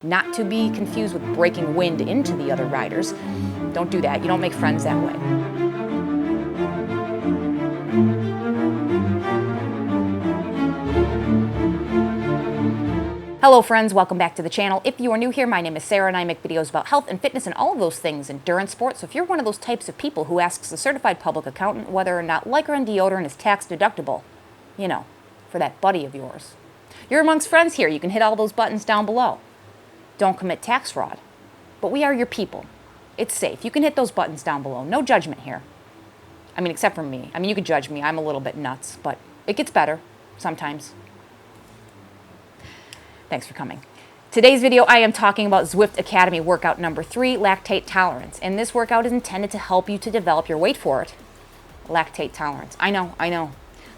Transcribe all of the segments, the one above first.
Not to be confused with breaking wind into the other riders. Don't do that. You don't make friends that way. Hello friends, welcome back to the channel. If you are new here, my name is Sarah and I make videos about health and fitness and all of those things, endurance sports. So if you're one of those types of people who asks a certified public accountant whether or not Lycra and deodorant is tax deductible, you know, for that buddy of yours, you're amongst friends here. You can hit all those buttons down below. Don't commit tax fraud. But we are your people. It's safe. You can hit those buttons down below. No judgment here. I mean, except for me. I mean, you can judge me. I'm a little bit nuts, but it gets better sometimes. Thanks for coming. Today's video, I am talking about Zwift Academy workout number 3, lactate tolerance. And this workout is intended to help you to develop your, wait for it, lactate tolerance. I know.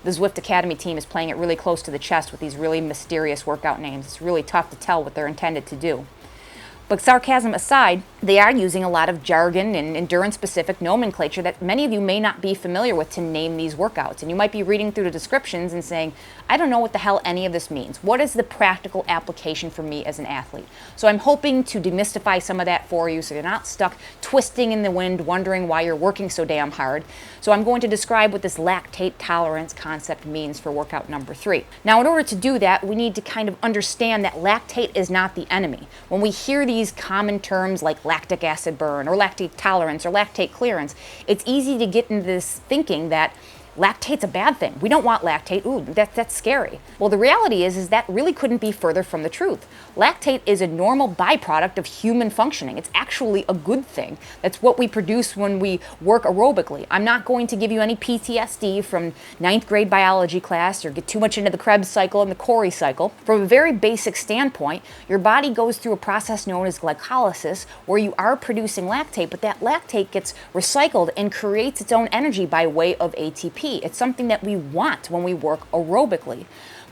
The Zwift Academy team is playing it really close to the chest with these really mysterious workout names. It's really tough to tell what they're intended to do. But sarcasm aside, they are using a lot of jargon and endurance-specific nomenclature that many of you may not be familiar with to name these workouts. And you might be reading through the descriptions and saying, I don't know what the hell any of this means. What is the practical application for me as an athlete? So I'm hoping to demystify some of that for you so you're not stuck twisting in the wind wondering why you're working so damn hard. So I'm going to describe what this lactate tolerance concept means for workout number 3. Now, in order to do that, we need to kind of understand that lactate is not the enemy. When we hear these common terms like lactic acid burn or lactate tolerance or lactate clearance, it's easy to get into this thinking that lactate's a bad thing. We don't want lactate. Ooh, that's scary. Well, the reality is that really couldn't be further from the truth. Lactate is a normal byproduct of human functioning. It's actually a good thing. That's what we produce when we work aerobically. I'm not going to give you any PTSD from 9th grade biology class or get too much into the Krebs cycle and the Cori cycle. From a very basic standpoint, your body goes through a process known as glycolysis where you are producing lactate, but that lactate gets recycled and creates its own energy by way of ATP. It's something that we want when we work aerobically.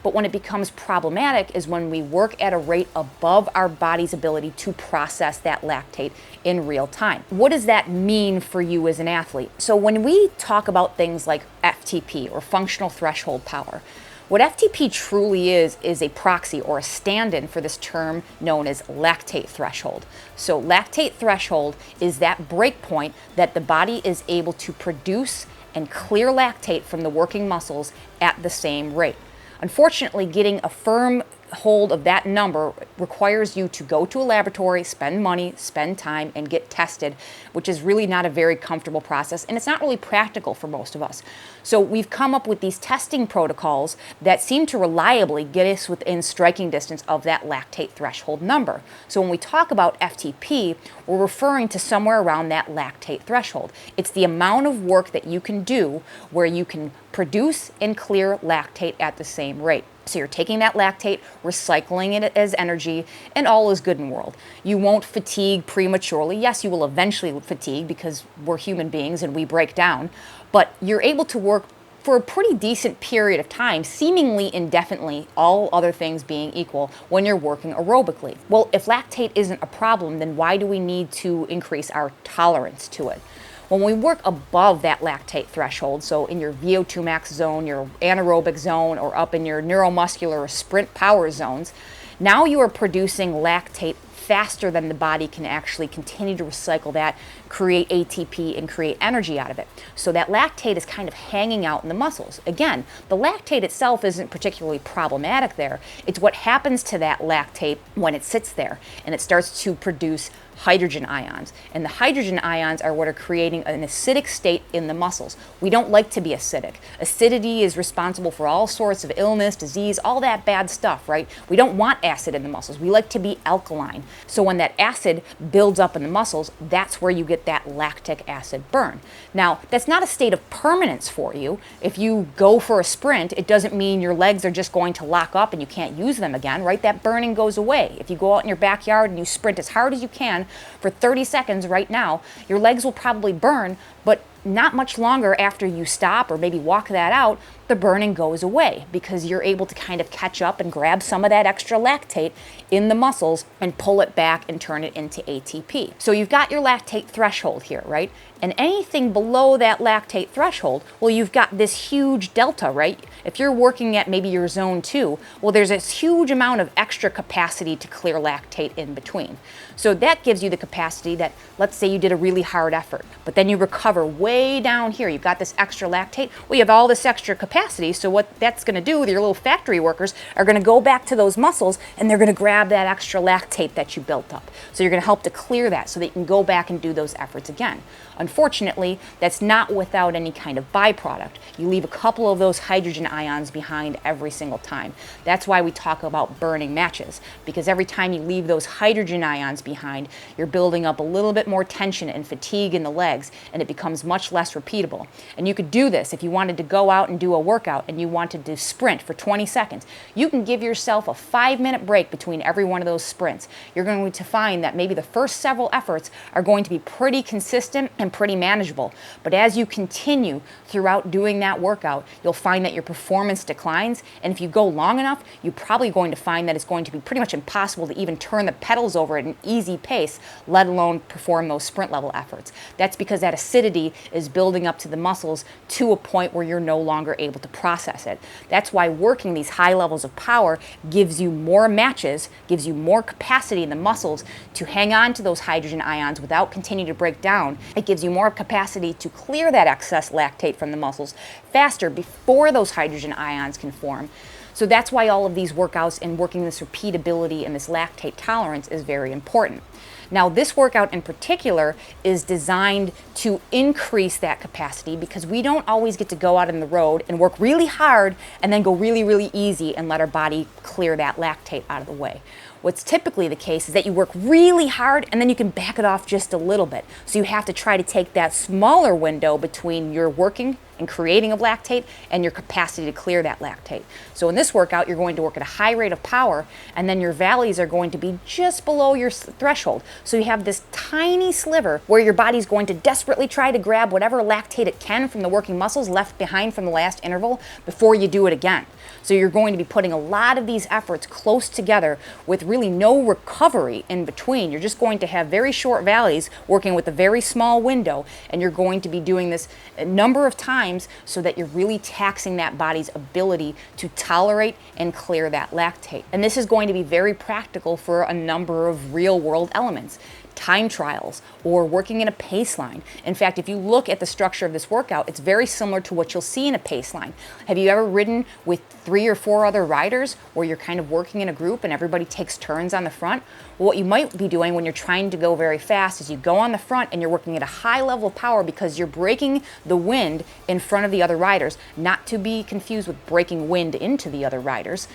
But when it becomes problematic is when we work at a rate above our body's ability to process that lactate in real time. What does that mean for you as an athlete? So when we talk about things like FTP or functional threshold power, what FTP truly is a proxy or a stand-in for this term known as lactate threshold. So lactate threshold is that break point that the body is able to produce and clear lactate from the working muscles at the same rate. Unfortunately, getting a firm hold of that number requires you to go to a laboratory, spend money, spend time, and get tested, which is really not a very comfortable process, and it's not really practical for most of us. So we've come up with these testing protocols that seem to reliably get us within striking distance of that lactate threshold number. So when we talk about FTP, we're referring to somewhere around that lactate threshold. It's the amount of work that you can do where you can produce and clear lactate at the same rate. So you're taking that lactate, recycling it as energy, and all is good in the world. You won't fatigue prematurely. Yes, you will eventually fatigue because we're human beings and we break down, but you're able to work for a pretty decent period of time, seemingly indefinitely, all other things being equal, when you're working aerobically. Well, if lactate isn't a problem, then why do we need to increase our tolerance to it? When we work above that lactate threshold, so in your VO2 max zone, your anaerobic zone, or up in your neuromuscular or sprint power zones, now you are producing lactate faster than the body can actually continue to recycle that, create ATP, and create energy out of it. So that lactate is kind of hanging out in the muscles. Again, the lactate itself isn't particularly problematic there. It's what happens to that lactate when it sits there and it starts to produce hydrogen ions. And the hydrogen ions are what are creating an acidic state in the muscles. We don't like to be acidic. Acidity is responsible for all sorts of illness, disease, all that bad stuff, right? We don't want acid in the muscles. We like to be alkaline. So when that acid builds up in the muscles, that's where you get that lactic acid burn. Now, that's not a state of permanence for you. If you go for a sprint, it doesn't mean your legs are just going to lock up and you can't use them again, right? That burning goes away. If you go out in your backyard and you sprint as hard as you can for 30 seconds right now, your legs will probably burn, but not much longer after you stop or maybe walk that out, the burning goes away because you're able to kind of catch up and grab some of that extra lactate in the muscles and pull it back and turn it into ATP. So you've got your lactate threshold here, right? And anything below that lactate threshold, well, you've got this huge delta, right? If you're working at maybe your zone 2, well, there's this huge amount of extra capacity to clear lactate in between. So that gives you the capacity that, let's say you did a really hard effort, but then you recover way down here. You've got this extra lactate. Well, you have all this extra capacity. So what that's going to do with your little factory workers are going to go back to those muscles and they're going to grab that extra lactate that you built up. So you're going to help to clear that so that you can go back and do those efforts again. Unfortunately, that's not without any kind of byproduct. You leave a couple of those hydrogen ions behind every single time. That's why we talk about burning matches, because every time you leave those hydrogen ions behind, you're building up a little bit more tension and fatigue in the legs, and it becomes much less repeatable. And you could do this if you wanted to go out and do a workout and you wanted to sprint for 20 seconds. You can give yourself a 5-minute break between every one of those sprints. You're going to find that maybe the first several efforts are going to be pretty consistent and pretty manageable. But as you continue throughout doing that workout, you'll find that your performance declines. And if you go long enough, you're probably going to find that it's going to be pretty much impossible to even turn the pedals over at an easy pace, let alone perform those sprint level efforts. That's because that acidity is building up to the muscles to a point where you're no longer able to process it. That's why working these high levels of power gives you more matches, gives you more capacity in the muscles to hang on to those hydrogen ions without continuing to break down. It gives you more capacity to clear that excess lactate from the muscles faster before those hydrogen ions can form. So that's why all of these workouts and working this repeatability and this lactate tolerance is very important. Now, this workout in particular is designed to increase that capacity because we don't always get to go out on the road and work really hard and then go really, really easy and let our body clear that lactate out of the way. What's typically the case is that you work really hard and then you can back it off just a little bit. So you have to try to take that smaller window between your working and creating of lactate and your capacity to clear that lactate. So in this workout, you're going to work at a high rate of power, and then your valleys are going to be just below your threshold. So you have this tiny sliver where your body's going to desperately try to grab whatever lactate it can from the working muscles left behind from the last interval before you do it again. So you're going to be putting a lot of these efforts close together with really no recovery in between. You're just going to have very short valleys working with a very small window, and you're going to be doing this a number of times so that you're really taxing that body's ability to tolerate and clear that lactate. And this is going to be very practical for a number of real-world elements. Time trials or working in a pace line. In fact, if you look at the structure of this workout, it's very similar to what you'll see in a pace line. Have you ever ridden with 3 or 4 other riders where you're kind of working in a group and everybody takes turns on the front? Well, what you might be doing when you're trying to go very fast is you go on the front and you're working at a high level of power because you're breaking the wind in front of the other riders, not to be confused with breaking wind into the other riders.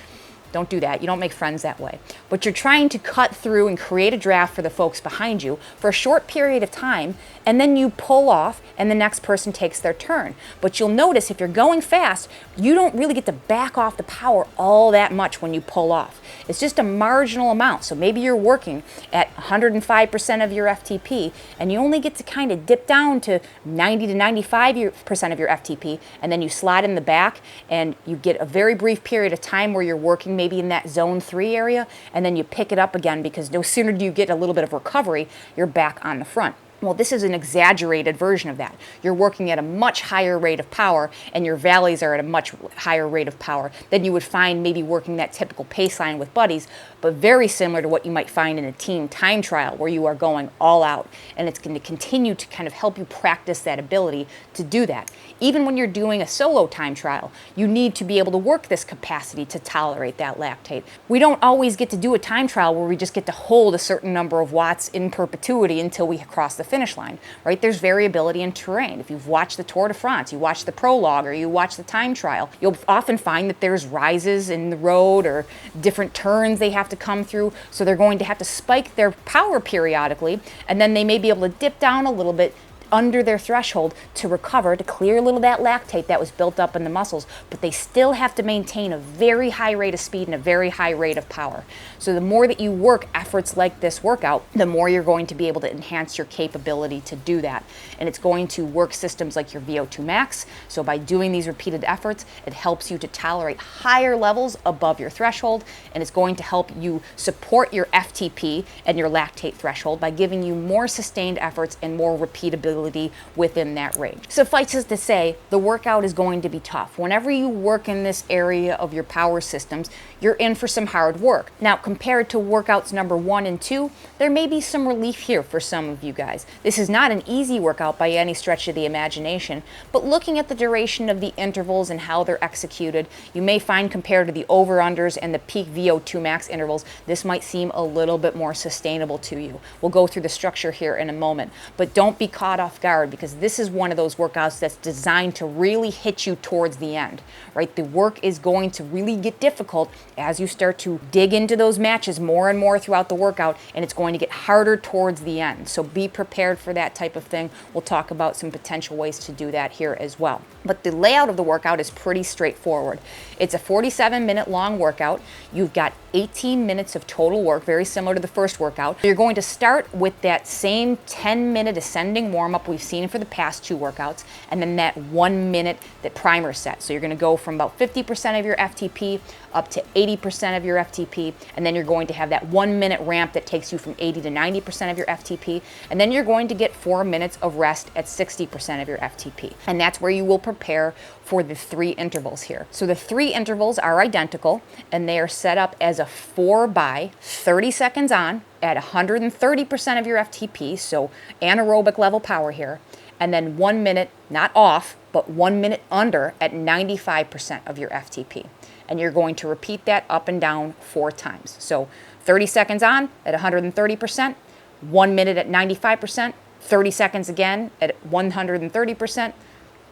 Don't do that. You don't make friends that way. But you're trying to cut through and create a draft for the folks behind you for a short period of time, and then you pull off and the next person takes their turn. But you'll notice if you're going fast, you don't really get to back off the power all that much when you pull off. It's just a marginal amount. So maybe you're working at 105% of your FTP, and you only get to kind of dip down to 90 to 95% of your FTP, and then you slide in the back, and you get a very brief period of time where you're working maybe in that zone 3 area, and then you pick it up again because no sooner do you get a little bit of recovery, you're back on the front. Well, this is an exaggerated version of that. You're working at a much higher rate of power, and your valleys are at a much higher rate of power than you would find maybe working that typical pace line with buddies, but very similar to what you might find in a team time trial where you are going all out, and it's going to continue to kind of help you practice that ability to do that. Even when you're doing a solo time trial, you need to be able to work this capacity to tolerate that lactate. We don't always get to do a time trial where we just get to hold a certain number of watts in perpetuity until we cross the finish line, right? There's variability in terrain. If you've watched the Tour de France, you watch the prologue, or you watch the time trial, you'll often find that there's rises in the road or different turns they have to come through, so they're going to have to spike their power periodically, and then they may be able to dip down a little bit under their threshold to recover, to clear a little of that lactate that was built up in the muscles, but they still have to maintain a very high rate of speed and a very high rate of power. So the more that you work efforts like this workout, the more you're going to be able to enhance your capability to do that. And it's going to work systems like your VO2 max. So by doing these repeated efforts, it helps you to tolerate higher levels above your threshold, and it's going to help you support your FTP and your lactate threshold by giving you more sustained efforts and more repeatability within that range. Suffice it to say, the workout is going to be tough. Whenever you work in this area of your power systems, you're in for some hard work. Now, compared to workouts number 1 and 2, there may be some relief here for some of you guys. This is not an easy workout by any stretch of the imagination, but looking at the duration of the intervals and how they're executed, you may find compared to the over-unders and the peak VO2 max intervals, this might seem a little bit more sustainable to you. We'll go through the structure here in a moment, but don't be caught off guard, because this is one of those workouts that's designed to really hit you towards the end, right? The work is going to really get difficult as you start to dig into those matches more and more throughout the workout, and it's going to get harder towards the end. So be prepared for that type of thing. We'll talk about some potential ways to do that here as well. But the layout of the workout is pretty straightforward. It's a 47-minute long workout. You've got 18 minutes of total work, very similar to the first workout. You're going to start with that same 10-minute ascending warm-up we've seen for the past 2 workouts, and then that 1 minute that primer set. So you're going to go from about 50% of your FTP up to 80% of your FTP, and then you're going to have that 1 minute ramp that takes you from 80 to 90% of your FTP, and then you're going to get 4 minutes of rest at 60% of your FTP. And that's where you will prepare for the 3 intervals here. So the 3 intervals are identical, and they are set up as a 4 by 30 seconds on at 130% of your FTP, so anaerobic level power here, and then 1 minute, not off, but 1 minute under at 95% of your FTP. And you're going to repeat that up and down 4 times. So 30 seconds on at 130%, 1 minute at 95%, 30 seconds again at 130%,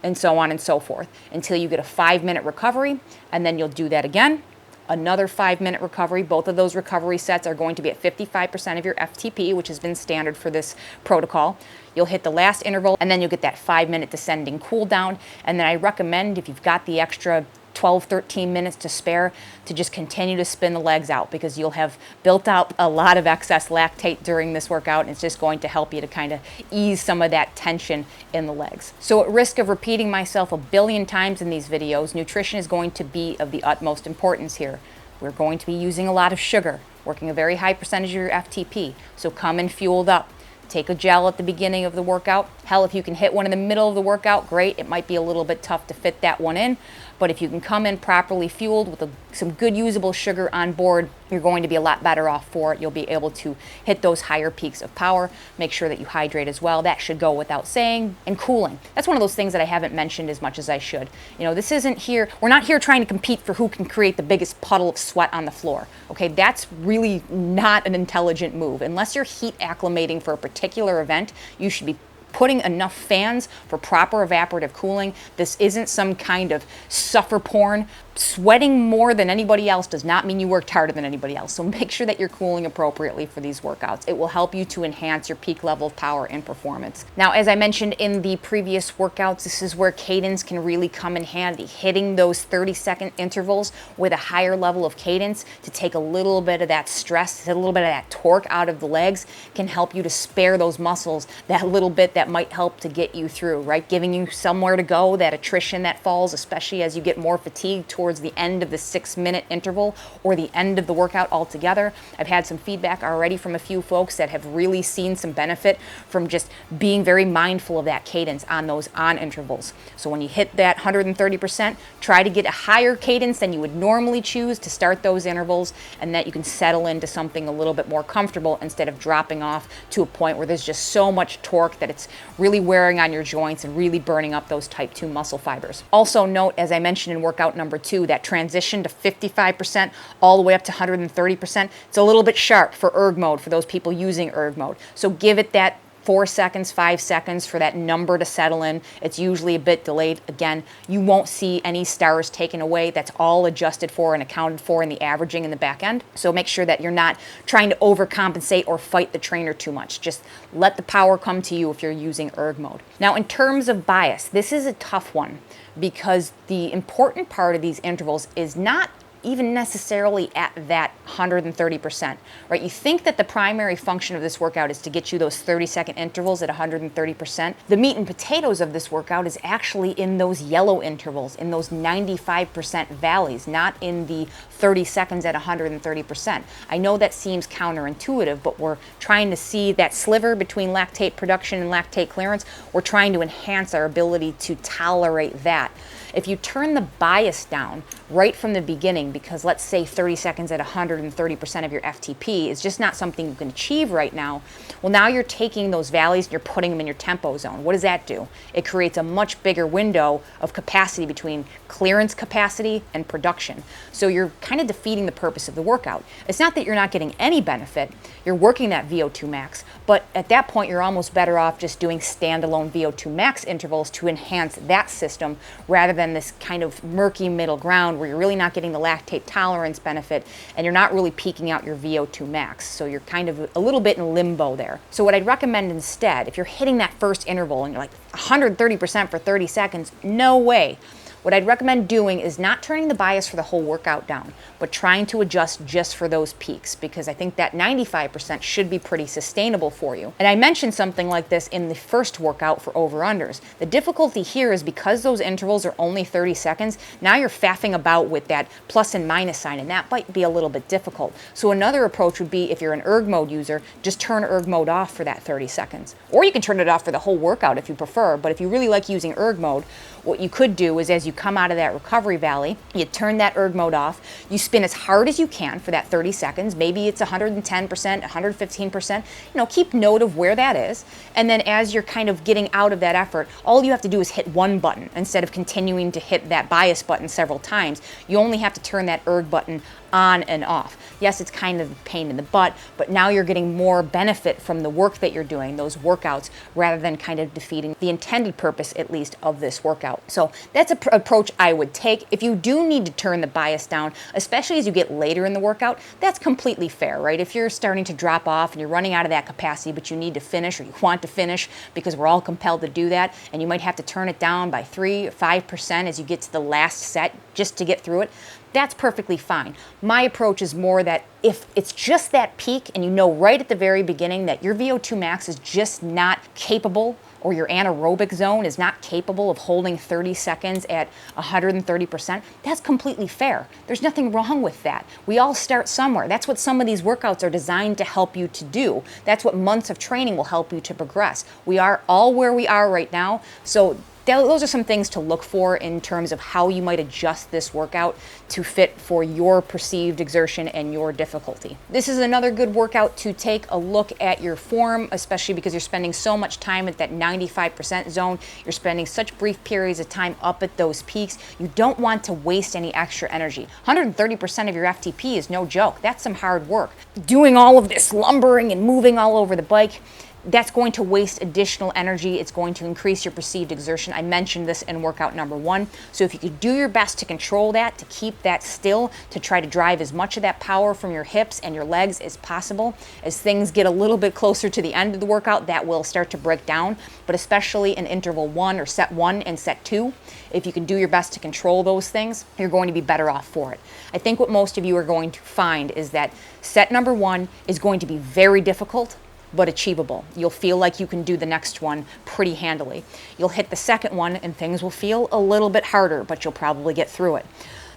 and so on and so forth, until you get a 5-minute recovery, and then you'll do that again, another 5-minute recovery. Both of those recovery sets are going to be at 55% of your FTP, which has been standard for this protocol. You'll hit the last interval, and then you'll get that 5-minute descending cool down. And then I recommend, if you've got the extra 12, 13 minutes to spare, to just continue to spin the legs out, because you'll have built up a lot of excess lactate during this workout, and it's just going to help you to kind of ease some of that tension in the legs. So at risk of repeating myself a billion times in these videos, nutrition is going to be of the utmost importance here. We're going to be using a lot of sugar, working a very high percentage of your FTP, so come in fueled up. Take a gel at the beginning of the workout. Hell, if you can hit one in the middle of the workout, great. It might be a little bit tough to fit that one in, but if you can come in properly fueled with some good usable sugar on board, you're going to be a lot better off for it. You'll be able to hit those higher peaks of power. Make sure that you hydrate as well. That should go without saying. And cooling. That's one of those things that I haven't mentioned as much as I should. You know, this isn't here, we're not here trying to compete for who can create the biggest puddle of sweat on the floor. Okay, that's really not an intelligent move. Unless you're heat acclimating for a particular event, you should be putting enough fans for proper evaporative cooling. This isn't some kind of suffer porn. Sweating more than anybody else does not mean you worked harder than anybody else. So make sure that you're cooling appropriately for these workouts. It will help you to enhance your peak level of power and performance. Now, as I mentioned in the previous workouts, this is where cadence can really come in handy. Hitting those 30-second intervals with a higher level of cadence to take a little bit of that stress, a little bit of that torque out of the legs, can help you to spare those muscles that little bit that might help to get you through, right? Giving you somewhere to go, that attrition that falls, especially as you get more fatigued towards the end of the 6-minute interval or the end of the workout altogether. I've had some feedback already from a few folks that have really seen some benefit from just being very mindful of that cadence on those on intervals. So when you hit that 130%, try to get a higher cadence than you would normally choose to start those intervals, and that you can settle into something a little bit more comfortable instead of dropping off to a point where there's just so much torque that it's really wearing on your joints and really burning up those type 2 muscle fibers. Also note, as I mentioned in workout number 2, that transition to 55% all the way up to 130%, it's a little bit sharp for erg mode, for those people using erg mode. So give it that 4 seconds, 5 seconds for that number to settle in. It's usually a bit delayed. Again, you won't see any stars taken away. That's all adjusted for and accounted for in the averaging in the back end. So make sure that you're not trying to overcompensate or fight the trainer too much. Just let the power come to you if you're using erg mode. Now, in terms of bias, this is a tough one because the important part of these intervals is not even necessarily at that 130%, right? You think that the primary function of this workout is to get you those 30-second intervals at 130%. The meat and potatoes of this workout is actually in those yellow intervals, in those 95% valleys, not in the 30 seconds at 130%. I know that seems counterintuitive, but we're trying to see that sliver between lactate production and lactate clearance. We're trying to enhance our ability to tolerate that. If you turn the bias down right from the beginning, because let's say 30 seconds at 130% of your FTP is just not something you can achieve right now, well, now you're taking those valleys and you're putting them in your tempo zone. What does that do? It creates a much bigger window of capacity between clearance capacity and production. So you're kind of defeating the purpose of the workout. It's not that you're not getting any benefit. You're working that VO2 max, but at that point, you're almost better off just doing standalone VO2 max intervals to enhance that system rather than this kind of murky middle ground where you're really not getting the lactate tolerance benefit and you're not really peaking out your VO2 max. So you're kind of a little bit in limbo there. So what I'd recommend instead, if you're hitting that first interval and you're like 130% for 30 seconds, no way. What I'd recommend doing is not turning the bias for the whole workout down, but trying to adjust just for those peaks, because I think that 95% should be pretty sustainable for you. And I mentioned something like this in the first workout for over-unders. The difficulty here is because those intervals are only 30 seconds, now you're faffing about with that plus and minus sign, and that might be a little bit difficult. So another approach would be, if you're an erg mode user, just turn erg mode off for that 30 seconds. Or you can turn it off for the whole workout if you prefer, but if you really like using erg mode, what you could do is, as you come out of that recovery valley, you turn that erg mode off, you spin as hard as you can for that 30 seconds, maybe it's 110%, 115%, keep note of where that is, and then as you're kind of getting out of that effort, all you have to do is hit one button instead of continuing to hit that bias button several times. You only have to turn that erg button on and off. Yes, it's kind of a pain in the butt, but now you're getting more benefit from the work that you're doing, those workouts, rather than kind of defeating the intended purpose, at least, of this workout. So that's an approach I would take. If you do need to turn the bias down, especially as you get later in the workout, that's completely fair, right? If you're starting to drop off and you're running out of that capacity, but you need to finish, or you want to finish, because we're all compelled to do that, and you might have to turn it down by 3 or 5% as you get to the last set just to get through it, that's perfectly fine. My approach is more that if it's just that peak and you know right at the very beginning that your VO2 max is just not capable, or your anaerobic zone is not capable of holding 30 seconds at 130%, that's completely fair. There's nothing wrong with that. We all start somewhere. That's what some of these workouts are designed to help you to do. That's what months of training will help you to progress. We are all where we are right now, so those are some things to look for in terms of how you might adjust this workout to fit for your perceived exertion and your difficulty. This is another good workout to take a look at your form, especially because you're spending so much time at that 95% zone. You're spending such brief periods of time up at those peaks. You don't want to waste any extra energy. 130% of your FTP is no joke. That's some hard work. Doing all of this lumbering and moving all over the bike, that's going to waste additional energy. It's going to increase your perceived exertion. I mentioned this in workout number 1. So if you could do your best to control that, to keep that still, to try to drive as much of that power from your hips and your legs as possible, as things get a little bit closer to the end of the workout, that will start to break down. But especially in interval 1 or set 1 and set 2, if you can do your best to control those things, you're going to be better off for it. I think what most of you are going to find is that set number 1 is going to be very difficult, but achievable. You'll feel like you can do the next one pretty handily. You'll hit the second one and things will feel a little bit harder, but you'll probably get through it.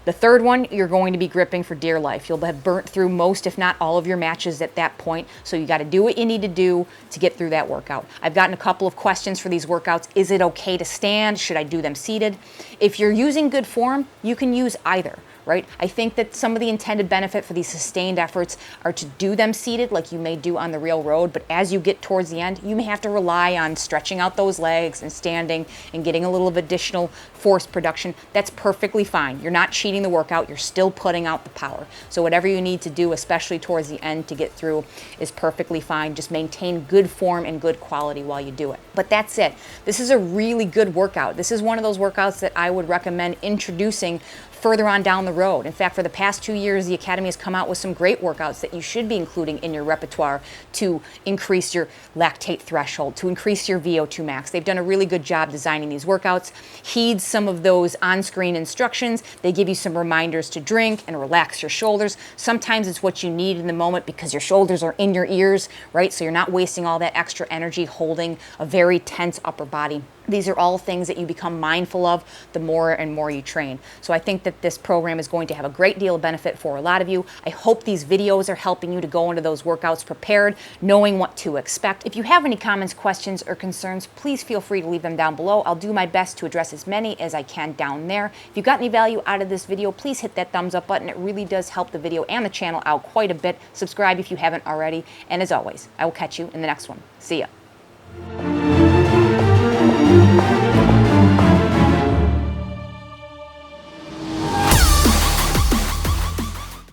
The third one, you're going to be gripping for dear life. You'll have burnt through most, if not all, of your matches at that point, so you got to do what you need to do to get through that workout. I've gotten a couple of questions for these workouts. Is it okay to stand? Should I do them seated? If you're using good form, you can use either. right? I think that some of the intended benefit for these sustained efforts are to do them seated like you may do on the real road, but as you get towards the end, you may have to rely on stretching out those legs and standing and getting a little of additional force production. That's perfectly fine. You're not cheating the workout, you're still putting out the power. So whatever you need to do, especially towards the end to get through, is perfectly fine. Just maintain good form and good quality while you do it. But that's it. This is a really good workout. This is one of those workouts that I would recommend introducing further on down the road. In fact, for the past 2 years, the Academy has come out with some great workouts that you should be including in your repertoire to increase your lactate threshold, to increase your VO2 max. They've done a really good job designing these workouts. Heed some of those on-screen instructions. They give you some reminders to drink and relax your shoulders. Sometimes it's what you need in the moment because your shoulders are in your ears, right? So you're not wasting all that extra energy holding a very tense upper body. These are all things that you become mindful of the more and more you train. So I think that this program is going to have a great deal of benefit for a lot of you. I hope these videos are helping you to go into those workouts prepared, knowing what to expect. If you have any comments, questions, or concerns, please feel free to leave them down below. I'll do my best to address as many as I can down there. If you got any value out of this video, please hit that thumbs up button. It really does help the video and the channel out quite a bit. Subscribe if you haven't already. And as always, I will catch you in the next one. See ya.